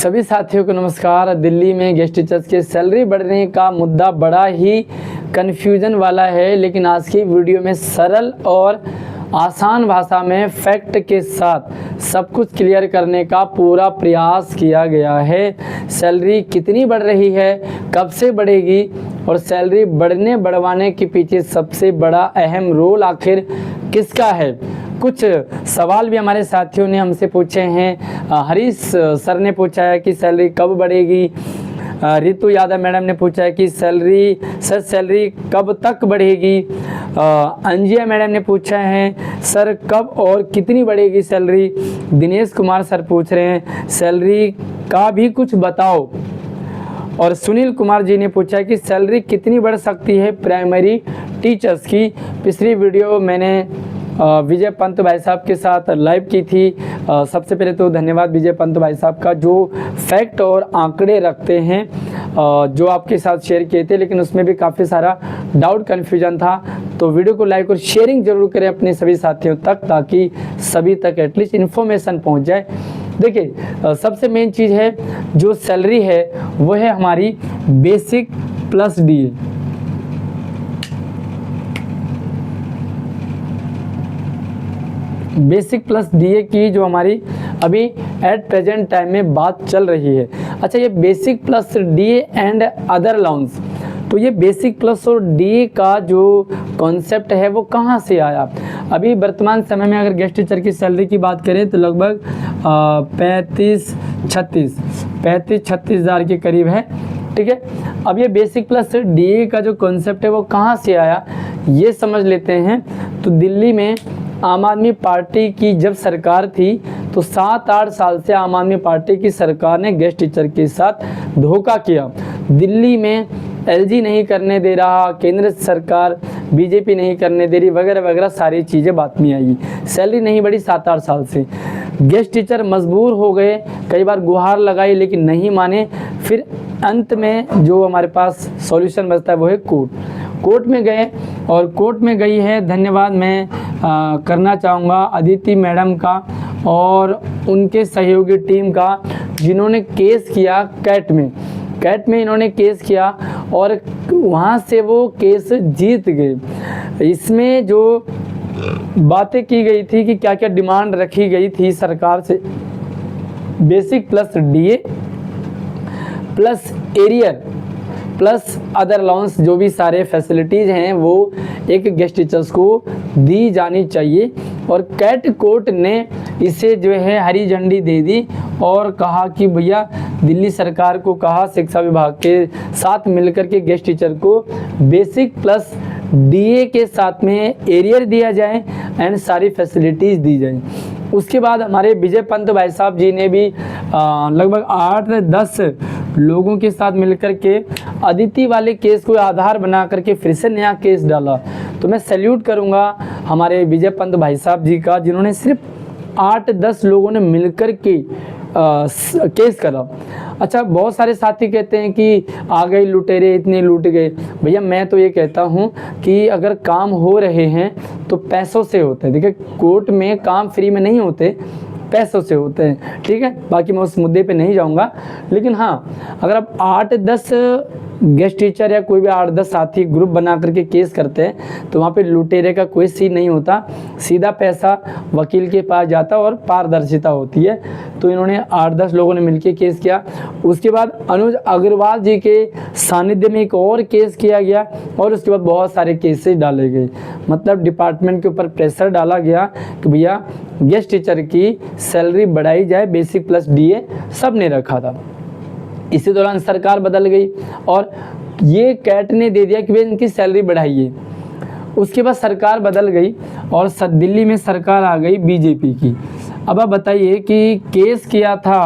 सभी साथियों को नमस्कार। दिल्ली में गेस्ट टीचर्स के सैलरी बढ़ने का मुद्दा बड़ा ही कन्फ्यूजन वाला है, लेकिन आज की वीडियो में सरल और आसान भाषा में फैक्ट के साथ सब कुछ क्लियर करने का पूरा प्रयास किया गया है। सैलरी कितनी बढ़ रही है, कब से बढ़ेगी और सैलरी बढ़वाने के पीछे सबसे बड़ा अहम रोल आखिर किसका है। कुछ सवाल भी हमारे साथियों ने हमसे पूछे हैं। हरीश सर ने पूछा है कि सैलरी कब बढ़ेगी। रितु यादव मैडम ने पूछा है कि सैलरी कब तक बढ़ेगी। अंजिया मैडम ने पूछा है सर कब और कितनी बढ़ेगी सैलरी। दिनेश कुमार सर पूछ रहे हैं सैलरी का भी कुछ बताओ। और सुनील कुमार जी ने पूछा है कि सैलरी कितनी बढ़ सकती है प्राइमरी टीचर्स की। पिछली वीडियो मैंने विजय पंत भाई साहब के साथ लाइव की थी। सबसे पहले तो धन्यवाद विजय पंत भाई साहब का, जो फैक्ट और आंकड़े रखते हैं, जो आपके साथ शेयर किए थे, लेकिन उसमें भी काफ़ी सारा डाउट कन्फ्यूजन था। तो वीडियो को लाइक और शेयरिंग जरूर करें अपने सभी साथियों तक, ताकि सभी तक एटलीस्ट इन्फॉर्मेशन पहुंच जाए। देखिए, सबसे मेन चीज़ है जो सैलरी है वो है हमारी basic plus DA. Basic plus DA की जो हमारी अभी एट प्रेजेंट टाइम में बात चल रही है। अच्छा, ये basic plus DA and other allowance, तो ये बेसिक प्लस और डीए का जो कॉन्सेप्ट है वो कहाँ से आया। अभी वर्तमान समय में अगर गेस्ट टीचर की सैलरी की बात करें तो लगभग 35-36 हज़ार के करीब है, ठीक है। अब ये बेसिक प्लस डीए का जो कॉन्सेप्ट है वो कहाँ से आया, ये समझ लेते हैं। तो दिल्ली में आम आदमी पार्टी की जब सरकार थी तो 7-8 साल से आम आदमी पार्टी की सरकार ने गेस्ट टीचर के साथ धोखा किया। दिल्ली में एलजी नहीं करने दे रहा, केंद्र सरकार बीजेपी नहीं करने दे रही, वगैरह वगैरह सारी चीज़ें बात में आई। सैलरी नहीं बढ़ी 7-8 साल से। गेस्ट टीचर मजबूर हो गए, कई बार गुहार लगाई लेकिन नहीं माने। फिर अंत में जो हमारे पास सॉल्यूशन बचता है वो है कोर्ट में गए, और कोर्ट में गई है। धन्यवाद मैं करना चाहूँगा अदिति मैडम का और उनके सहयोगी टीम का, जिन्होंने केस किया कैट में इन्होंने केस किया और वहाँ से वो केस जीत गए। इसमें जो बातें की गई थी कि क्या क्या डिमांड रखी गई थी सरकार से, basic plus DA plus arrear plus other allowance, जो भी सारे फैसिलिटीज़ हैं वो एक गेस्ट टीचर्स को दी जानी चाहिए। और कैट कोर्ट ने इसे जो है हरी झंडी दे दी और कहा कि भैया दिल्ली सरकार को कहा शिक्षा विभाग के साथ मिलकर के गेस्ट टीचर को बेसिक प्लस डीए के साथ में एरियर दिया जाए एंड सारी फैसिलिटीज़ दी जाए। उसके बाद हमारे विजय पंत भाई साहब जी ने भी लगभग 8-10 लोगों के साथ मिलकर के अदिति वाले केस को आधार बना करके फिर से नया केस डाला। तो मैं सैल्यूट करूंगा हमारे विजय पंत भाई साहब जी का, जिन्होंने सिर्फ 8-10 लोगों ने मिलकर के केस करा। अच्छा, बहुत सारे साथी कहते हैं कि आ गए लुटेरे, इतने लूट गए। भैया मैं तो ये कहता हूँ कि अगर काम हो रहे हैं तो पैसों से होते हैं। देखिए, कोर्ट में काम फ्री में नहीं होते, पैसों से होते हैं, ठीक है। बाकी मैं उस मुद्दे पे नहीं जाऊंगा, लेकिन हाँ, अगर आप 8-10 गेस्ट टीचर या कोई भी 8-10 साथी ग्रुप बना करके केस करते हैं तो वहाँ पे लुटेरे का कोई सीन नहीं होता, सीधा पैसा वकील के पास जाता और पारदर्शिता होती है। तो इन्होंने 8-10 लोगों ने मिलकर केस किया। उसके बाद अनुज अग्रवाल जी के सानिध्य में एक और केस किया गया और उसके बाद बहुत सारे केसेस डाले गए। मतलब डिपार्टमेंट के ऊपर प्रेशर डाला गया कि भैया गेस्ट टीचर की सैलरी बढ़ाई जाए, बेसिक प्लस डीए सब ने रखा था। इसी दौरान सरकार बदल गई और ये कैट ने दे दिया कि भाई इनकी सैलरी बढ़ाइए। उसके बाद सरकार बदल गई और दिल्ली में सरकार आ गई बीजेपी की। अब आप बताइए कि केस किया था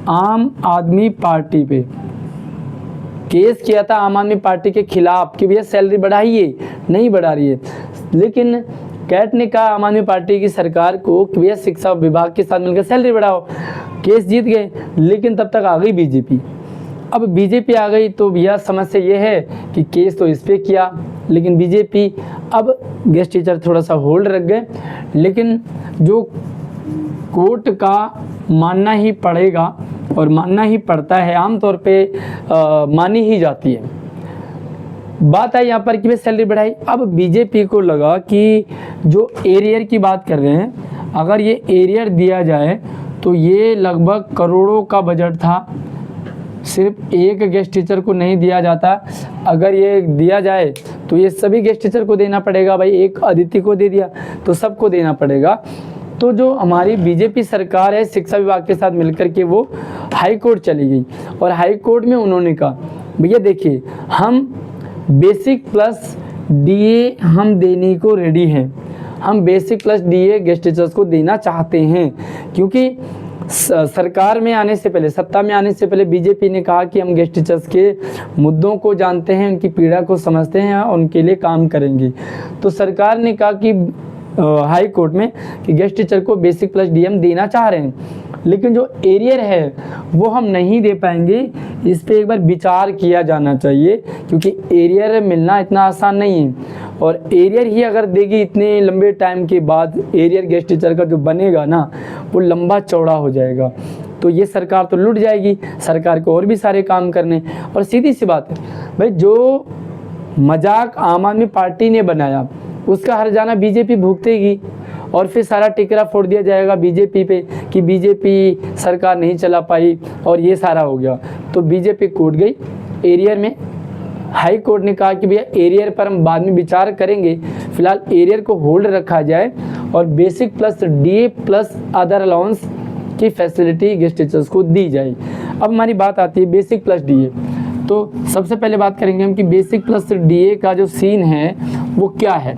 आम आदमी पार्टी पे, केस किया था आम आदमी पार्टी के खिलाफ कि भैया सैलरी बढ़ाइए, नहीं बढ़ा रही है। लेकिन कैट ने कहा आम आदमी पार्टी की सरकार को कि भैया शिक्षा विभाग के साथ मिलकर सैलरी बढ़ाओ। केस जीत गए, लेकिन तब तक आ गई बीजेपी। अब बीजेपी आ गई तो भैया समस्या ये है कि केस तो इस पे किया, लेकिन बीजेपी अब गेस्ट टीचर थोड़ा सा होल्ड रख गए। लेकिन जो कोर्ट का मानना ही पड़ेगा और मानना ही पड़ता है, आमतौर पे मानी ही जाती है। बात आई यहाँ पर कि भाई सैलरी बढ़ाई। अब बीजेपी को लगा कि जो एरियर की बात कर रहे हैं, अगर ये एरियर दिया जाए तो ये लगभग करोड़ों का बजट था, सिर्फ एक गेस्ट टीचर को नहीं दिया जाता। अगर ये दिया जाए तो ये सभी गेस्ट टीचर को देना पड़ेगा। भाई एक अदिति को दे दिया तो सबको देना पड़ेगा। तो जो हमारी बीजेपी सरकार है शिक्षा विभाग के साथ मिलकर के वो हाई कोर्ट चली गई और हाई कोर्ट में उन्होंने कहा भैया देखिए, हम बेसिक प्लस डीए हम देने को रेडी हैं, हम basic plus DA guest teachers को देना चाहते हैं, क्योंकि सरकार में आने से पहले, सत्ता में आने से पहले बीजेपी ने कहा कि हम गेस्ट टीचर्स के मुद्दों को जानते हैं, उनकी पीड़ा को समझते हैं और उनके लिए काम करेंगे। तो सरकार ने कहा कि हाई कोर्ट में कि गेस्ट टीचर को बेसिक प्लस डीएम देना चाह रहे हैं, लेकिन जो एरियर है वो हम नहीं दे पाएंगे, इस पे एक बार विचार किया जाना चाहिए, क्योंकि एरियर मिलना इतना आसान नहीं है। और एरियर ही अगर देगी इतने लंबे टाइम के बाद, एरियर गेस्ट टीचर का जो बनेगा ना वो लंबा चौड़ा हो जाएगा, तो ये सरकार तो लुट जाएगी, सरकार को और भी सारे काम करने। और सीधी सी बात है भाई, जो मजाक आम आदमी पार्टी ने बनाया उसका हर्जाना बीजेपी भुगतेगी और फिर सारा टिकरा फोड़ दिया जाएगा बीजेपी पे कि बीजेपी सरकार नहीं चला पाई और ये सारा हो गया। तो बीजेपी कूद गई एरियर में। हाई कोर्ट ने कहा कि भैया एरियर पर हम बाद में विचार करेंगे, फिलहाल एरियर को होल्ड रखा जाए और basic plus DA plus other allowance की फैसिलिटी गेस्ट टीचर्स को दी जाए। अब हमारी बात आती है बेसिक प्लस डीए। तो सबसे पहले बात करेंगे हम कि बेसिक प्लस डीए का जो सीन है वो क्या है,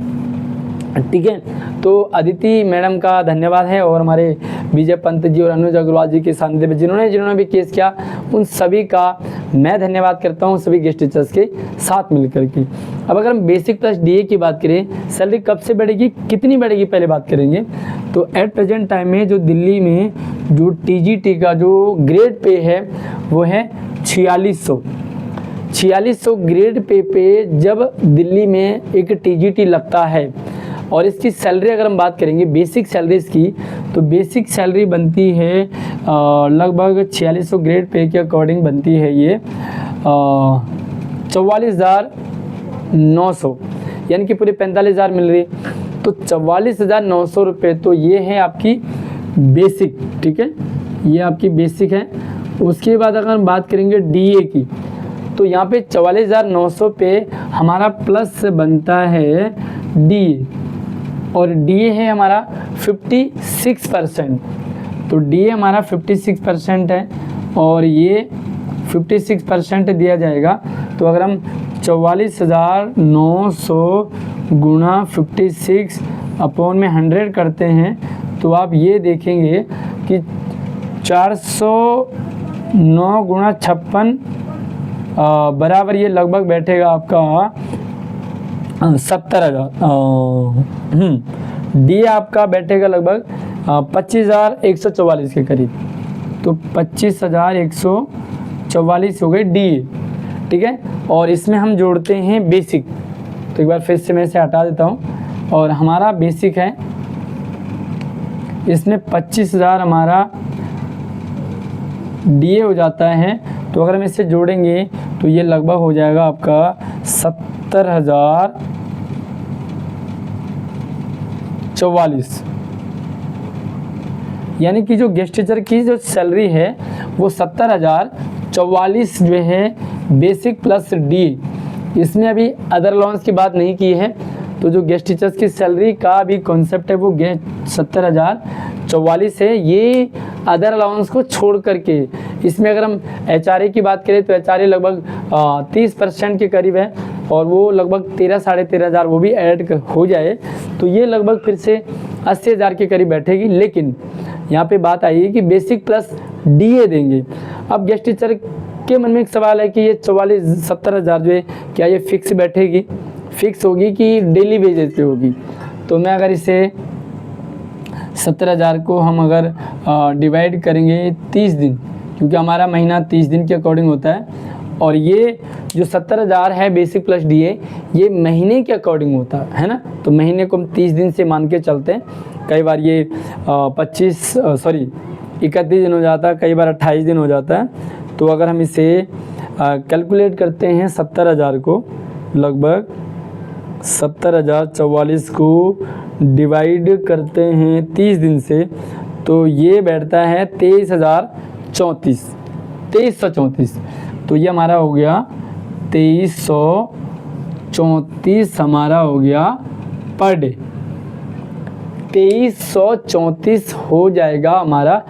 ठीक है। तो अदिति मैडम का धन्यवाद है और हमारे विजय पंत जी और अनुज अग्रवाल जी के सानिध्य में जिन्होंने भी केस किया, उन सभी का मैं धन्यवाद करता हूं, सभी गेस्ट टीचर्स के साथ मिलकर के। अब अगर हम बेसिक प्लस डीए की बात करें, सैलरी कब से बढ़ेगी, कितनी बढ़ेगी, पहले बात करेंगे। तो एट प्रेजेंट टाइम में जो दिल्ली में जो टीजीटी का जो ग्रेड पे है वो है 4600 ग्रेड पे जब दिल्ली में एक टीजीटी लगता है और इसकी सैलरी अगर हम बात करेंगे बेसिक सैलरीज की, तो बेसिक सैलरी बनती है लगभग 4600 ग्रेड पे के अकॉर्डिंग बनती है ये 44,900, यानी कि पूरे 45,000 मिल रही। तो 44,900 रुपये तो ये है आपकी बेसिक, ठीक है, ये आपकी बेसिक है। उसके बाद अगर हम बात करेंगे डीए की, तो यहाँ पे 44,900 पे हमारा प्लस बनता है डीए और डीए है हमारा 56%। तो डीए हमारा 56% है और ये 56% दिया जाएगा। तो अगर हम 44,900 गुणा 56 अपॉन में 100 करते हैं तो आप ये देखेंगे कि 409 गुणा 56 बराबर ये लगभग बैठेगा आपका 70,000। डी आपका बैठेगा लगभग 25,144 के करीब। तो 25,144 हो गए डी, ठीक है। और इसमें हम जोड़ते हैं बेसिक, तो एक बार फिर से मैं इसे हटा देता हूँ और हमारा बेसिक है, इसमें 25,000 हमारा डीए हो जाता है। तो अगर हम इसे जोड़ेंगे तो ये लगभग हो जाएगा आपका 70,044, यानी कि जो गेस्ट टीचर की जो सैलरी है वो 70,044 जो है बेसिक प्लस डी। इसमें अभी अदर अलाउंस की बात नहीं की है, तो जो गेस्ट टीचर्स की सैलरी का भी कॉन्सेप्ट है वो 70,044 है। ये अदर अलाउंस को छोड़ करके, इसमें अगर हम एचआरए की बात करें तो एचआरए लगभग 30% के करीब है और वो लगभग 13,500 वो भी ऐड हो जाए तो ये लगभग फिर से 80,000 के करीब बैठेगी। लेकिन यहाँ पे बात आई है कि बेसिक प्लस डीए देंगे। अब गेस्ट टीचर के मन में एक सवाल है कि ये 70,000 जो है क्या ये फिक्स बैठेगी, फिक्स होगी कि डेली बेसिस पे होगी। तो मैं अगर इसे 70,000 को हम अगर डिवाइड करेंगे 30 दिन, क्योंकि हमारा महीना 30 दिन के अकॉर्डिंग होता है और ये जो 70,000 है बेसिक प्लस डीए, ये महीने के अकॉर्डिंग होता है ना। तो महीने को हम 30 दिन से मान के चलते हैं, कई बार ये 31 दिन हो जाता है, कई बार 28 दिन हो जाता है। तो अगर हम इसे कैलकुलेट करते हैं 70,000 को, लगभग 70,044 को डिवाइड करते हैं 30 दिन से, तो ये बैठता है 2334। तो ये हमारा हो गया 2334 हमारा हो गया पर डे। 2334 हो जाएगा हमारा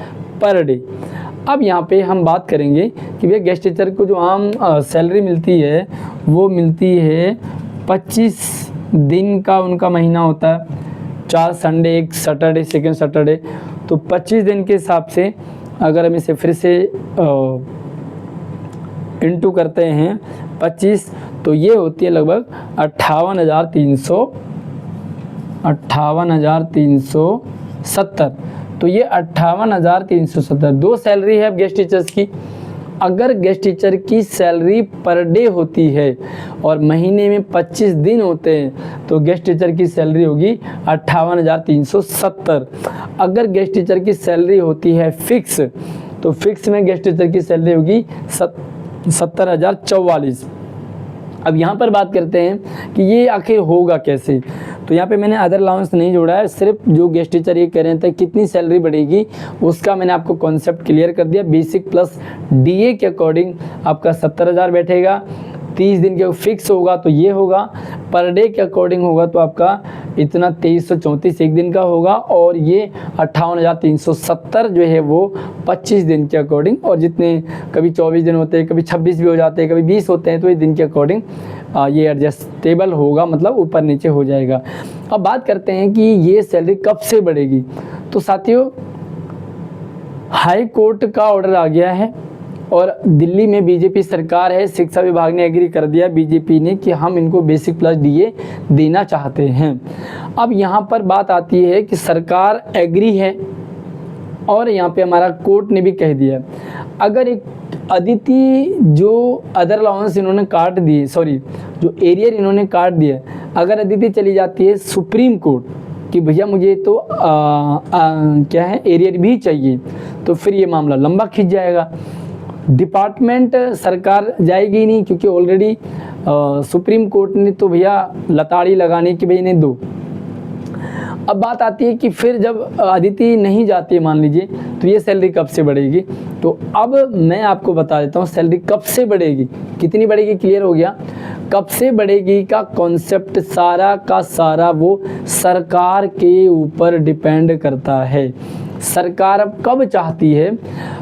पर डे। अब यहाँ पे हम बात करेंगे कि भैया गेस्ट टीचर को जो आम सैलरी मिलती है वो मिलती है 25 दिन का उनका महीना होता है, 4 संडे, 1 सैटरडे, सेकेंड सैटरडे। तो 25 दिन के हिसाब से अगर हम इसे फिर से इंटू करते हैं 25, तो ये होती है लगभग 58,370। तो ये 58,370 दो सैलरी है अब गेस्ट टीचर्स की। अगर गेस्ट टीचर की सैलरी पर डे होती है और महीने में 25 दिन होते हैं तो गेस्ट टीचर की सैलरी होगी 58,370। अगर गेस्ट टीचर की सैलरी होती है फिक्स, तो फिक्स में गेस्ट टीचर की सैलरी होगी 70,044। अब यहाँ पर बात करते हैं कि ये आखिर होगा कैसे। तो यहाँ पे मैंने अदर अलाउंस नहीं जोड़ा है, सिर्फ जो गेस्ट टीचर ये कह रहे थे कितनी सैलरी बढ़ेगी उसका मैंने आपको कॉन्सेप्ट क्लियर कर दिया। बेसिक प्लस डीए के अकॉर्डिंग आपका 70,000 बैठेगा, 30 दिन के फिक्स होगा तो ये होगा, पर डे के अकॉर्डिंग होगा तो आपका इतना 2334 एक दिन का होगा, और ये 58,370 जो है वो 25 दिन के अकॉर्डिंग, और जितने कभी 24 दिन होते हैं, कभी 26 भी हो जाते हैं, कभी 20 होते हैं, तो ये दिन के अकॉर्डिंग ये एडजस्टेबल होगा, मतलब ऊपर नीचे हो जाएगा। अब बात करते हैं कि ये सैलरी कब से बढ़ेगी। तो साथियों, हाई कोर्ट का ऑर्डर आ गया है और दिल्ली में बीजेपी सरकार है, शिक्षा विभाग ने एग्री कर दिया बीजेपी ने कि हम इनको बेसिक प्लस डीए देना चाहते हैं। अब यहाँ पर बात आती है कि सरकार एग्री है और यहाँ पे हमारा कोर्ट ने भी कह दिया, अगर एक अदिति जो अदर अलाउंस इन्होंने काट दिए, जो एरियर इन्होंने काट दिया, अगर अदिति चली जाती है सुप्रीम कोर्ट कि भैया मुझे तो क्या है एरियर भी चाहिए, तो फिर ये मामला लंबा खिंच जाएगा। डिपार्टमेंट सरकार जाएगी नहीं, क्योंकि ऑलरेडी सुप्रीम कोर्ट ने तो भैया लताड़ी लगाने की भाई इन्हें दो। अब बात आती है कि फिर जब अदिति नहीं जाती है मान लीजिए, तो ये सैलरी कब से बढ़ेगी। तो अब मैं आपको बता देता हूँ सैलरी कब से बढ़ेगी, कितनी बढ़ेगी, क्लियर हो गया। कब से बढ़ेगी का कॉन्सेप्ट सारा का सारा वो सरकार के ऊपर डिपेंड करता है। सरकार अब कब चाहती है,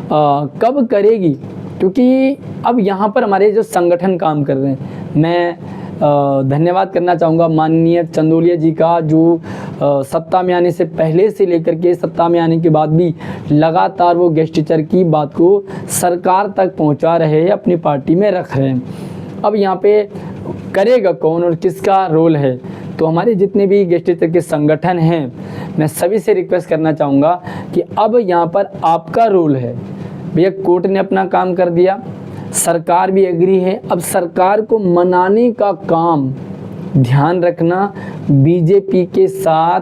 कब करेगी, क्योंकि अब यहाँ पर हमारे जो संगठन काम कर रहे हैं, मैं धन्यवाद करना चाहूँगा माननीय चंदोलिया जी का, जो सत्ता में आने से पहले से लेकर के सत्ता में आने के बाद भी लगातार वो गेस्ट टीचर की बात को सरकार तक पहुँचा रहे हैं, अपनी पार्टी में रख रहे हैं। अब यहाँ पे करेगा कौन और किसका रोल है, तो हमारे जितने भी गेस्ट टीचर के संगठन हैं, मैं सभी से रिक्वेस्ट करना चाहूँगा कि अब यहाँ पर आपका रोल है। भैया कोर्ट ने अपना काम कर दिया, सरकार भी एग्री है, अब सरकार को मनाने का काम, ध्यान रखना बीजेपी के साथ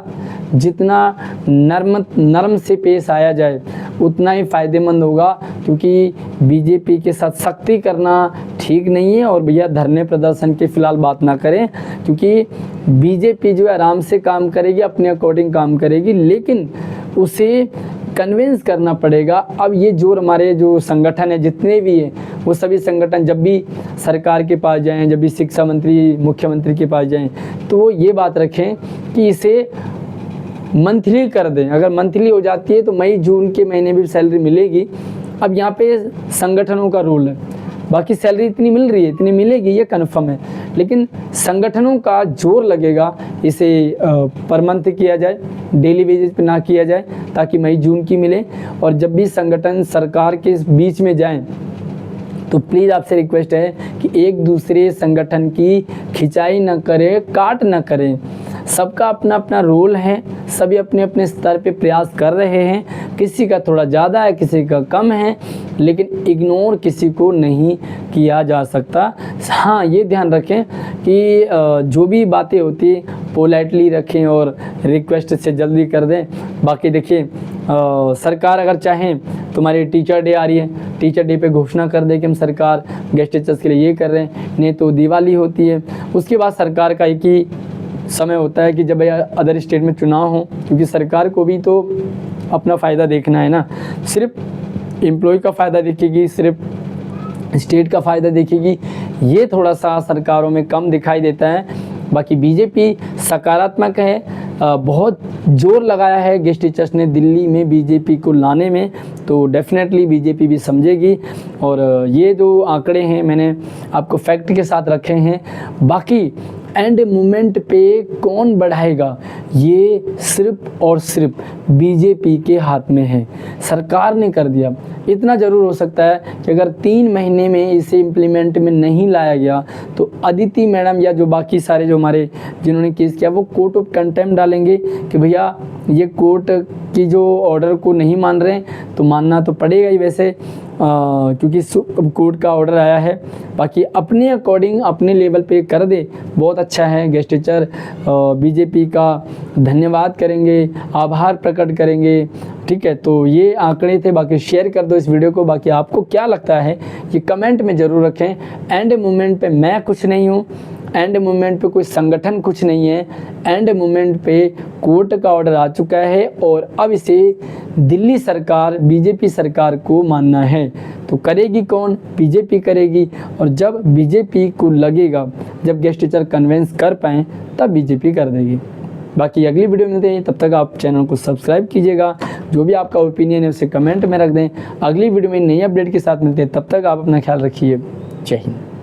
जितना नरम से पेश आया जाए उतना ही फ़ायदेमंद होगा, क्योंकि बीजेपी के साथ सख्ती करना ठीक नहीं है। और भैया धरने प्रदर्शन की फ़िलहाल बात ना करें, क्योंकि बीजेपी जो है आराम से काम करेगी, अपने अकॉर्डिंग काम करेगी, लेकिन उसे कन्विंस करना पड़ेगा। अब ये जो हमारे जो संगठन है जितने भी हैं, वो सभी संगठन जब भी सरकार के पास जाएं, जब भी शिक्षा मंत्री, मुख्यमंत्री के पास जाएं, तो वो ये बात रखें कि इसे मंथली कर दें। अगर मंथली हो जाती है तो मई जून के महीने भी सैलरी मिलेगी। अब यहाँ पे संगठनों का रोल है, बाकी सैलरी इतनी मिल रही है, इतनी मिलेगी, ये कन्फर्म है, लेकिन संगठनों का जोर लगेगा इसे पर मंथ किया जाए, डेली बेसिस पे ना किया जाए, ताकि मई जून की मिले। और जब भी संगठन सरकार के बीच में जाएं, तो प्लीज़ आपसे रिक्वेस्ट है कि एक दूसरे संगठन की खिंचाई न करें, काट न करें। सबका अपना अपना रोल है, सभी अपने अपने स्तर पे प्रयास कर रहे हैं, किसी का थोड़ा ज़्यादा है, किसी का कम है, लेकिन इग्नोर किसी को नहीं किया जा सकता। हाँ ये ध्यान रखें कि जो भी बातें होती है पोलाइटली रखें और रिक्वेस्ट से जल्दी कर दें। बाकी देखिए सरकार अगर चाहें, तुम्हारी टीचर डे आ रही है, टीचर डे पे घोषणा कर दे कि हम सरकार गेस्ट टीचर्स के लिए ये कर रहे हैं, नहीं तो दिवाली होती है, उसके बाद सरकार का एक ही समय होता है कि जब अदर स्टेट में चुनाव हो, क्योंकि सरकार को भी तो अपना फ़ायदा देखना है ना, सिर्फ एम्प्लॉय का फ़ायदा देखेगी, सिर्फ स्टेट का फ़ायदा देखेगी, ये थोड़ा सा सरकारों में कम दिखाई देता है। बाकी बीजेपी सकारात्मक है, बहुत जोर लगाया है गेस्ट टीचर्स ने दिल्ली में बीजेपी को लाने में, तो डेफिनेटली बीजेपी भी समझेगी। और ये जो आंकड़े हैं मैंने आपको फैक्ट के साथ रखे हैं। बाकी एंड मोमेंट पे कौन बढ़ाएगा, ये सिर्फ और सिर्फ बीजेपी के हाथ में है। सरकार ने कर दिया, इतना ज़रूर हो सकता है कि अगर 3 महीने में इसे इम्प्लीमेंट में नहीं लाया गया तो अदिति मैडम या जो बाकी सारे जो हमारे जिन्होंने केस किया वो कोर्ट ऑफ कंटेम्प्ट डालेंगे कि भैया ये कोर्ट की जो ऑर्डर को नहीं मान रहे हैं, तो मानना तो पड़ेगा ही वैसे, क्योंकि कोर्ट का ऑर्डर आया है। बाकी अपने अकॉर्डिंग अपने लेवल पे कर दे, बहुत अच्छा है। गेस्ट टीचर बीजेपी का धन्यवाद करेंगे, आभार प्रकट करेंगे, ठीक है। तो ये आंकड़े थे, बाकी शेयर कर दो इस वीडियो को। बाकी आपको क्या लगता है ये कमेंट में ज़रूर रखें। एंड मोमेंट पे मैं कुछ नहीं हूँ, एंड मोमेंट पे कोई संगठन कुछ नहीं है, एंड मोमेंट पे कोर्ट का ऑर्डर आ चुका है और अब इसे दिल्ली सरकार बीजेपी सरकार को मानना है। तो करेगी कौन? बीजेपी करेगी। और जब बीजेपी को लगेगा, जब गेस्ट टीचर कन्वेंस कर पाएँ, तब बीजेपी कर देगी। बाकी अगली वीडियो मिलते हैं, तब तक आप चैनल को सब्सक्राइब कीजिएगा। जो भी आपका ओपिनियन है उसे कमेंट में रख दें। अगली वीडियो में नई अपडेट के साथ मिलते हैं, तब तक आप अपना ख्याल रखिए। जय हिंद।